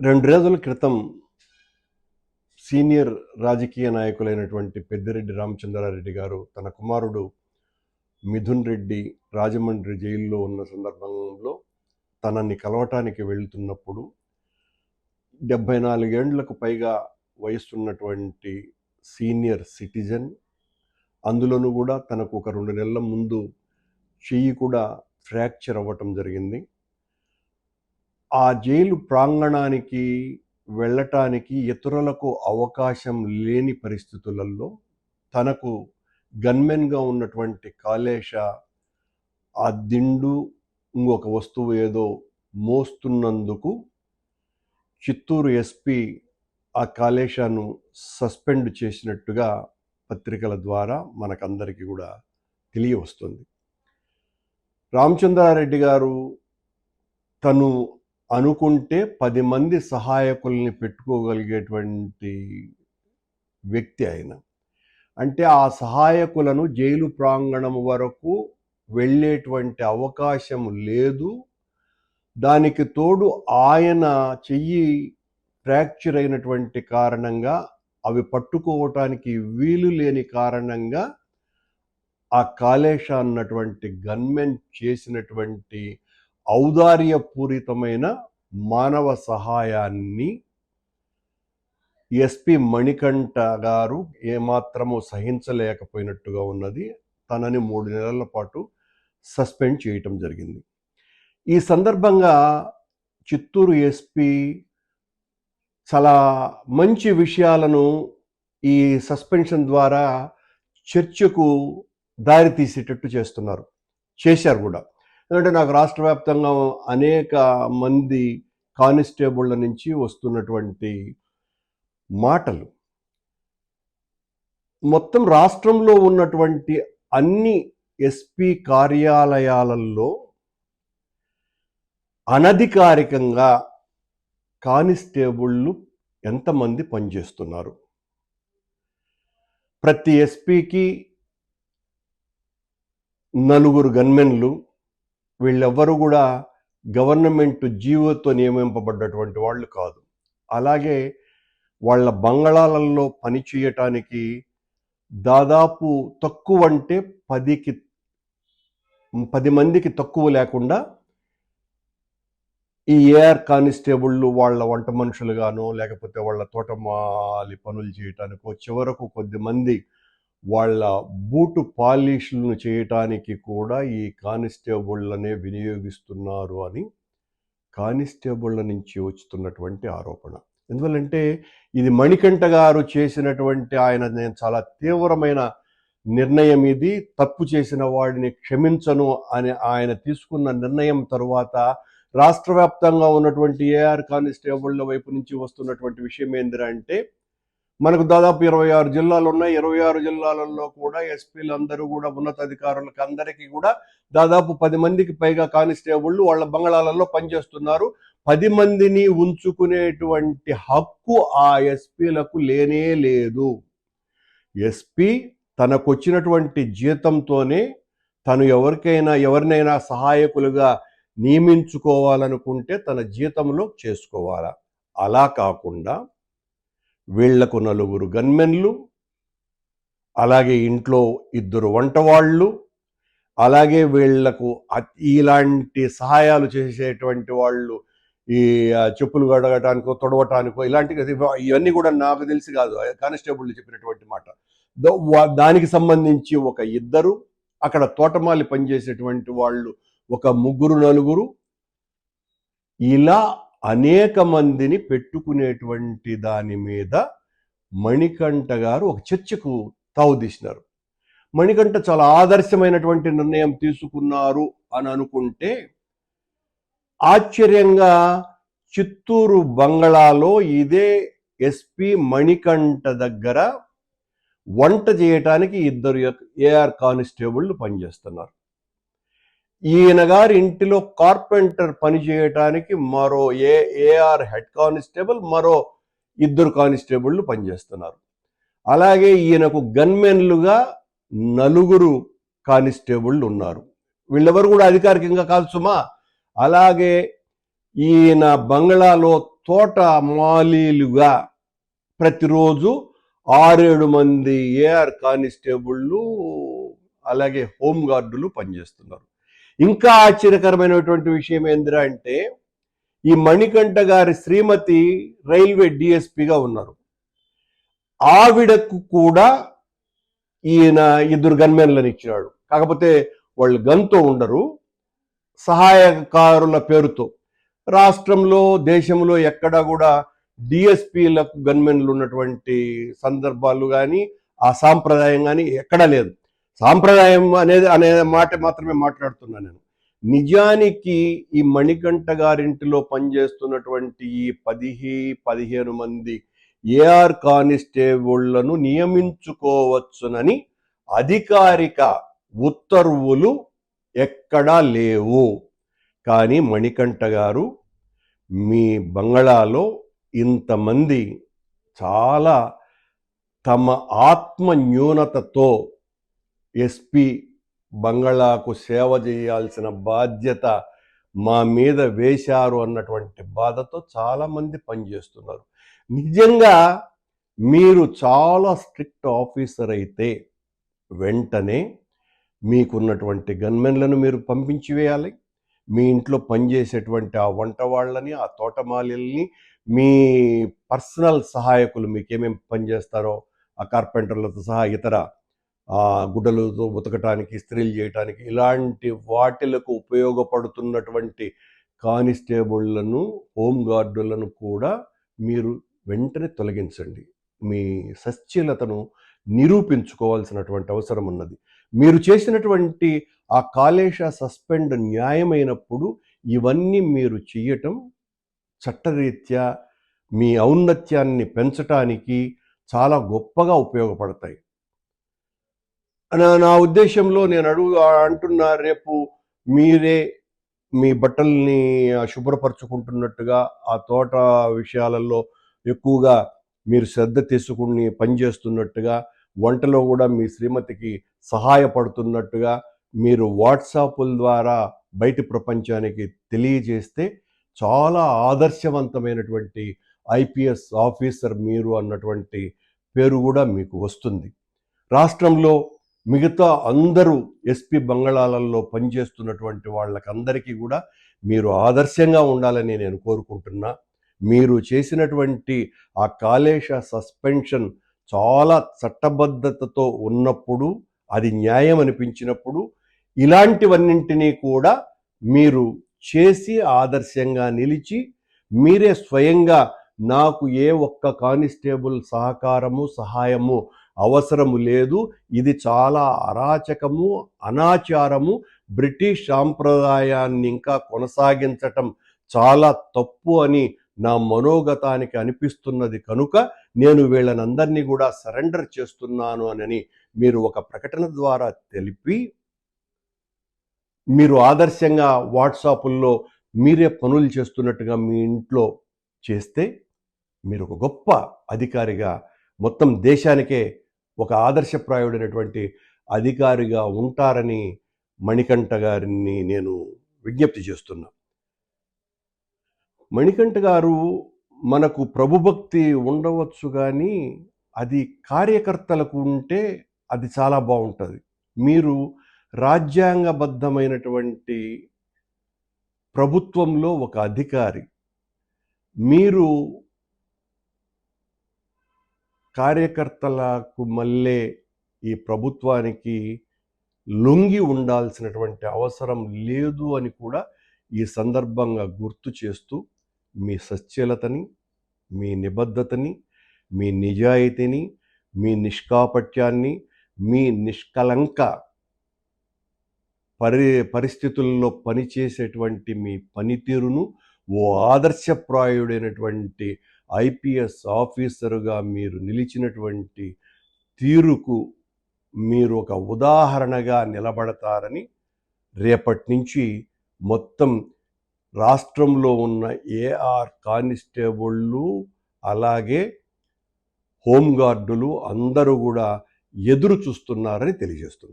2 రోజుల క్రితం సీనియర్ రాజకీయ నాయకులైనటువంటి పెద్దిరెడ్డి రామచంద్రారెడ్డి గారు తన కుమారుడు మిథున్ రెడ్డి రాజమండ్రి జైల్లో ఉన్న సందర్భంలో తనని కలవటానికి వెళ్తున్నప్పుడు 74 ఏండ్లకు పైగా వయసున్నటువంటి సీనియర్ సిటిజన్, అందులోనూ కూడా తనకు ఒక 2 నెలల ముందు చెయ్యి కూడా ఫ్రాక్చర్ అవ్వటం జరిగింది. ఆ జైలు ప్రాంగణానికి వెళ్ళటానికి ఇతరులకు అవకాశం లేని పరిస్థితులలో తనకు గన్మెన్గా ఉన్నటువంటి కాళేశ ఆ దిండు ఇంకొక వస్తువు ఏదో మోస్తున్నందుకు చిత్తూరు ఎస్పీ ఆ కాళేశాను సస్పెండ్ చేసినట్టుగా పత్రికల ద్వారా మనకందరికీ కూడా తెలియవస్తుంది. రామచంద్రారెడ్డి గారు తను అనుకుంటే 10 మంది సహాయకుల్ని పెట్టుకోగలిగేటువంటి వ్యక్తి ఆయన. అంటే ఆ సహాయకులను జైలు ప్రాంగణం వరకు వెళ్ళేటువంటి అవకాశం లేదు. దానికి తోడు ఆయన చెయ్యి ఫ్రాక్చర్ అయినటువంటి కారణంగా అవి పట్టుకోవటానికి వీలు లేని కారణంగా ఆ కాళేశ అన్నటువంటి గన్మెన్ చేసినటువంటి ఔదార్యపూరితమైన మానవ సహాయాన్ని ఎస్పీ మణికంఠ గారు ఏమాత్రము సహించలేకపోయినట్టుగా ఉన్నది. తనని 3 నెలల పాటు సస్పెండ్ చేయటం జరిగింది. ఈ సందర్భంగా చిత్తూరు ఎస్పీ చాలా మంచి విషయాలను ఈ సస్పెన్షన్ ద్వారా చర్చకు దారి తీసేటట్టు చేశారు కూడా. ఎందుకంటే నాకు రాష్ట్ర వ్యాప్తంగా అనేక మంది కానిస్టేబుళ్ళ నుంచి వస్తున్నటువంటి మాటలు, మొత్తం రాష్ట్రంలో ఉన్నటువంటి అన్ని ఎస్పీ కార్యాలయాలలో అనధికారికంగా కానిస్టేబుళ్ళు ఎంతమంది పనిచేస్తున్నారు? ప్రతి ఎస్పీకి 4 గన్మెన్లు. వీళ్ళెవ్వరూ కూడా గవర్నమెంట్ జీవోతో నియమింపబడ్డటువంటి వాళ్ళు కాదు. అలాగే వాళ్ళ బంగళాలలో పని చేయటానికి దాదాపు తక్కువ అంటే 10 మందికి తక్కువ లేకుండా ఈ ఏఆర్ కానిస్టేబుళ్ళు వాళ్ళ వంట మనుషులుగానో లేకపోతే వాళ్ళ తోటమాలి పనులు చేయటానికో, చివరకు కొద్దిమంది వాళ్ళ బూటు పాలిష్లను చేయటానికి కూడా ఈ కానిస్టేబుళ్ళనే వినియోగిస్తున్నారు అని కానిస్టేబుళ్ళ నుంచి వస్తున్నటువంటి ఆరోపణ. ఎందువల్లంటే ఇది మణికంఠ గారు చేసినటువంటి నేను చాలా తీవ్రమైన నిర్ణయం ఇది. తప్పు చేసిన వాడిని క్షమించను అని ఆయన తీసుకున్న నిర్ణయం తరువాత రాష్ట్ర వ్యాప్తంగా ఉన్నటువంటి ఏఆర్ కానిస్టేబుళ్ళ వైపు నుంచి వస్తున్నటువంటి విషయం ఏందిరా అంటే, మనకు దాదాపు 26 జిల్లాలు ఉన్నాయి. 26 జిల్లాలలో కూడా ఎస్పీలందరూ కూడా ఉన్నతాధికారులకు అందరికీ కూడా దాదాపు 10 మందికి పైగా కానిస్టేబుళ్ళు వాళ్ళ బంగళాలలో పనిచేస్తున్నారు. 10 మందిని ఉంచుకునేటువంటి హక్కు ఆ ఎస్పీలకు లేనే లేదు. ఎస్పీ తనకొచ్చినటువంటి జీతంతోనే తను ఎవరినైనా సహాయకులుగా నియమించుకోవాలనుకుంటే తన జీతంలో చేసుకోవాలా. అలా కాకుండా వీళ్లకు 4 గన్మెన్లు, అలాగే ఇంట్లో 2 వంటవాళ్ళు, అలాగే వీళ్లకు ఇలాంటి సహాయాలు చేసేటువంటి వాళ్ళు ఈ చెప్పులు కడగటానికో తొడవటానికో ఇవన్నీ కూడా నాకు తెలిసి కాదు, కానిస్టేబుల్ చెప్పినటువంటి మాట. దానికి సంబంధించి ఒక 2, అక్కడ తోటమాలి పనిచేసేటువంటి వాళ్ళు ఒక 3, 4, ఇలా అనేక మందిని పెట్టుకునేటువంటి దాని మీద మణికంఠ గారు ఒక చర్చకు తావుదీసినారు. మణికంఠ చాలా ఆదర్శమైనటువంటి నిర్ణయం తీసుకున్నారు అని అనుకుంటే ఆశ్చర్యంగా చిత్తూరు బంగళాలో ఇదే ఎస్పీ మణికంఠ దగ్గర వంట చేయటానికి 2 ఏఆర్ కానిస్టేబుళ్ళు పనిచేస్తున్నారు. ఈయన గారి ఇంటిలో కార్పెంటర్ పని చేయటానికి మరో ఏఆర్ హెడ్ కానిస్టేబుల్, మరో 2 కానిస్టేబుళ్ళు పనిచేస్తున్నారు. అలాగే ఈయనకు గన్మెన్లుగా 4 కానిస్టేబుళ్ళు ఉన్నారు. వీళ్ళెవరు కూడా అధికారికంగా కాదు సుమా. అలాగే ఈయన బంగ్లాలో తోట మాలీలుగా ప్రతిరోజు 6-7 మంది ఏఆర్ కానిస్టేబుళ్ళు అలాగే హోంగార్డులు పనిచేస్తున్నారు. ఇంకా ఆశ్చర్యకరమైనటువంటి విషయం ఏందిరా అంటే, ఈ మణికంఠ గారి శ్రీమతి రైల్వే డిఎస్పిగా ఉన్నారు. ఆవిడకు కూడా ఈయన 2 గన్మెన్లను ఇచ్చినాడు. కాకపోతే వాళ్ళు గన్తో ఉండరు, సహాయకారుల పేరుతో. రాష్ట్రంలో దేశంలో ఎక్కడా కూడా డిఎస్పీలకు గన్మెన్లు ఉన్నటువంటి సందర్భాలు కానీ ఆ సాంప్రదాయం కానీ ఎక్కడా లేదు. సాంప్రదాయం అనే మాట మాత్రమే మాట్లాడుతున్నాను నేను. నిజానికి ఈ మణికంఠ గారింటిలో పనిచేస్తున్నటువంటి ఈ 15 మంది ఏఆర్ కానిస్టేబుళ్లను నియమించుకోవచ్చునని అధికారిక ఉత్తర్వులు ఎక్కడా లేవు. కానీ మణికంఠ గారు మీ బంగళాలో ఇంతమంది చాలా తమ ఆత్మ న్యూనతతో ఎస్పీ బంగళాకు సేవ చేయాల్సిన బాధ్యత మా మీద వేశారు అన్నటువంటి బాధతో చాలామంది పనిచేస్తున్నారు. నిజంగా మీరు చాలా స్ట్రిక్ట్ ఆఫీసర్ అయితే వెంటనే మీకున్నటువంటి గన్మెన్లను మీరు పంపించి వేయాలి. మీ ఇంట్లో పనిచేసేటువంటి ఆ వంట వాళ్ళని, ఆ తోటమాలిల్ని, మీ పర్సనల్ సహాయకులు మీకేమేమి పనిచేస్తారో ఆ కార్పెంటర్లతో సహా ఇతర గుడ్డలతో ఉతకటానికి, ఇస్త్రీలు చేయటానికి, ఇలాంటి వాటిలకు ఉపయోగపడుతున్నటువంటి కానిస్టేబుళ్లను, హోంగార్డులను కూడా మీరు వెంటనే తొలగించండి. మీ సచ్ఛీలతను నిరూపించుకోవాల్సినటువంటి అవసరం ఉన్నది. మీరు చేసినటువంటి ఆ కాలేశ సస్పెండ్ న్యాయమైనప్పుడు ఇవన్నీ మీరు చెయ్యటం చట్టరీత్యా మీ ఔన్నత్యాన్ని పెంచటానికి చాలా గొప్పగా ఉపయోగపడతాయి. నా ఉద్దేశంలో నేను అంటున్నా, రేపు మీరే మీ బట్టల్ని శుభ్రపరచుకుంటున్నట్టుగా ఆ తోట విషయాలలో ఎక్కువగా మీరు శ్రద్ధ తీసుకుని పనిచేస్తున్నట్టుగా, వంటలో కూడా మీ శ్రీమతికి సహాయపడుతున్నట్టుగా మీరు వాట్సాప్ల ద్వారా బయటి ప్రపంచానికి తెలియజేస్తే చాలా ఆదర్శవంతమైనటువంటి ఐపీఎస్ ఆఫీసర్ మీరు అన్నటువంటి పేరు కూడా మీకు వస్తుంది. రాష్ట్రంలో మిగతా అందరూ ఎస్పీ బంగళాలలో పనిచేస్తున్నటువంటి వాళ్ళకందరికీ కూడా మీరు ఆదర్శంగా ఉండాలని నేను కోరుకుంటున్నా. మీరు చేసినటువంటి ఆ కాలేశ సస్పెన్షన్ చాలా చట్టబద్ధతతో ఉన్నప్పుడు, అది న్యాయం అనిపించినప్పుడు, ఇలాంటివన్నింటినీ కూడా మీరు చేసి ఆదర్శంగా నిలిచి మీరే స్వయంగా నాకు ఏ ఒక్క కానిస్టేబుల్ సహకారము, సహాయము అవసరము లేదు, ఇది చాలా అరాచకము, అనాచారము, బ్రిటిష్ సాంప్రదాయాన్ని ఇంకా కొనసాగించటం చాలా తప్పు అని నా మనోగతానికి అనిపిస్తున్నది కనుక నేను వీళ్ళనందరినీ కూడా సరెండర్ చేస్తున్నాను అని మీరు ఒక ప్రకటన ద్వారా తెలిపి, మీరు ఆదర్శంగా వాట్సాపుల్లో మీరే పనులు చేస్తున్నట్టుగా మీ ఇంట్లో చేస్తే మీరు ఒక గొప్ప అధికారిగా, మొత్తం దేశానికే ఒక ఆదర్శప్రాయుడైనటువంటి అధికారిగా ఉంటారని మణికంఠ గారిని నేను విజ్ఞప్తి చేస్తున్నా. మణికంఠ గారు మనకు ప్రభుభక్తి ఉండవచ్చు, కానీ అది కార్యకర్తలకు ఉంటే అది చాలా బాగుంటుంది. మీరు రాజ్యాంగబద్ధమైనటువంటి ప్రభుత్వంలో ఒక అధికారి, మీరు కార్యకర్తలకు మళ్ళీ ఈ ప్రభుత్వానికి లొంగి ఉండాల్సినటువంటి అవసరం లేదు అని కూడా ఈ సందర్భంగా గుర్తు చేస్తూ, మీ సచ్ఛీలతని, మీ నిబద్ధతని, మీ నిజాయితీని, మీ నిష్కాపట్యాన్ని, మీ నిష్కలంక పరిస్థితుల్లో పనిచేసేటువంటి మీ పనితీరును, ఓ ఆదర్శప్రాయుడైనటువంటి ఐపీఎస్ ఆఫీసరుగా మీరు నిలిచినటువంటి తీరుకు మీరు ఒక ఉదాహరణగా నిలబడతారని, రేపటి నుంచి మొత్తం రాష్ట్రంలో ఉన్న ఏఆర్ కానిస్టేబుళ్ళు అలాగే హోంగార్డులు అందరూ కూడా ఎదురు చూస్తున్నారని తెలియజేస్తున్నారు.